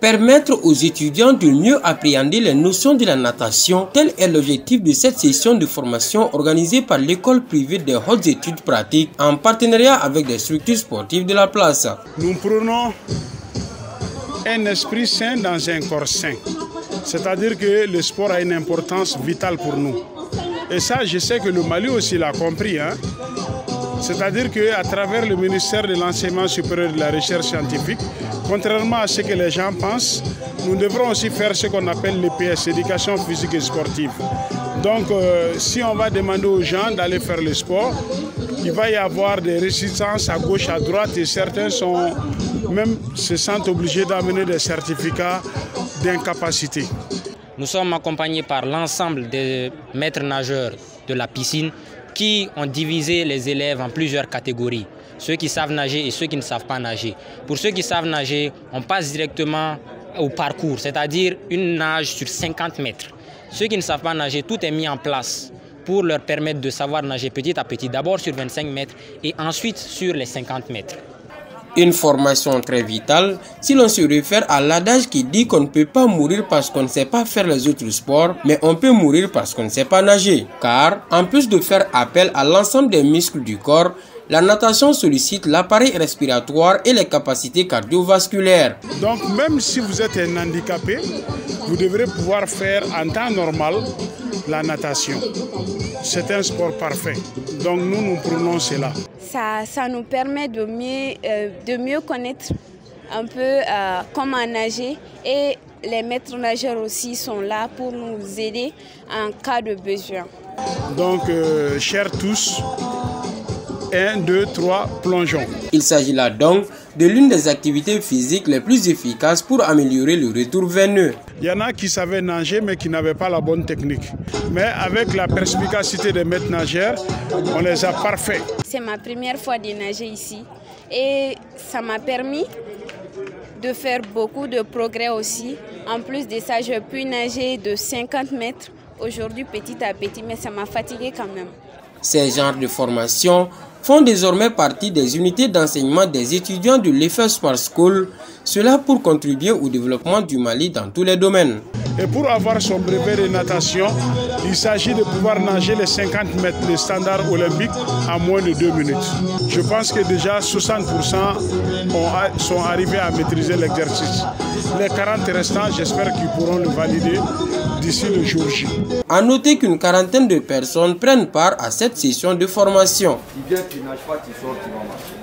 Permettre aux étudiants de mieux appréhender les notions de la natation, tel est l'objectif de cette session de formation organisée par l'école privée des hautes études pratiques en partenariat avec des structures sportives de la place. Nous prenons un esprit sain dans un corps sain, c'est-à-dire que le sport a une importance vitale pour nous. Et ça, je sais que le Mali aussi l'a compris. C'est-à-dire qu'à travers le ministère de l'Enseignement supérieur et de la Recherche scientifique, contrairement à ce que les gens pensent, nous devrons aussi faire ce qu'on appelle l'EPS, éducation physique et sportive. Donc, si on va demander aux gens d'aller faire le sport, il va y avoir des résistances à gauche, à droite, et certains se sentent obligés d'amener des certificats d'incapacité. Nous sommes accompagnés par l'ensemble des maîtres nageurs de la piscine qui ont divisé les élèves en plusieurs catégories. Ceux qui savent nager et ceux qui ne savent pas nager. Pour ceux qui savent nager, on passe directement au parcours, c'est-à-dire une nage sur 50 mètres. Ceux qui ne savent pas nager, tout est mis en place pour leur permettre de savoir nager petit à petit, d'abord sur 25 mètres et ensuite sur les 50 mètres. Une formation très vitale si l'on se réfère à l'adage qui dit qu'on ne peut pas mourir parce qu'on ne sait pas faire les autres sports, mais on peut mourir parce qu'on ne sait pas nager. Car, en plus de faire appel à l'ensemble des muscles du corps, la natation sollicite l'appareil respiratoire et les capacités cardiovasculaires. Donc même si vous êtes un handicapé, vous devrez pouvoir faire en temps normal la natation. C'est un sport parfait. Donc nous prenons cela. Ça nous permet de mieux connaître un peu comment nager, et les maîtres nageurs aussi sont là pour nous aider en cas de besoin. Donc, chers tous, 1, 2, 3, plongeons. Il s'agit là donc de l'une des activités physiques les plus efficaces pour améliorer le retour veineux. Il y en a qui savaient nager mais qui n'avaient pas la bonne technique. Mais avec la perspicacité des maîtres nageurs, on les a parfaits. C'est ma première fois de nager ici et ça m'a permis de faire beaucoup de progrès aussi. En plus de ça, je peux nager de 50 mètres aujourd'hui petit à petit, mais ça m'a fatigué quand même. Ces genres de formations font désormais partie des unités d'enseignement des étudiants de l'EFE Sport School, cela pour contribuer au développement du Mali dans tous les domaines. Et pour avoir son brevet de natation, il s'agit de pouvoir nager les 50 mètres, les standards olympiques, en moins de 2 minutes. Je pense que déjà 60% sont arrivés à maîtriser l'exercice. Les 40 restants, j'espère qu'ils pourront le valider d'ici le jour J. À noter qu'une quarantaine de personnes prennent part à cette session de formation. Tu viens, tu nages pas, tu sors, tu vas marcher.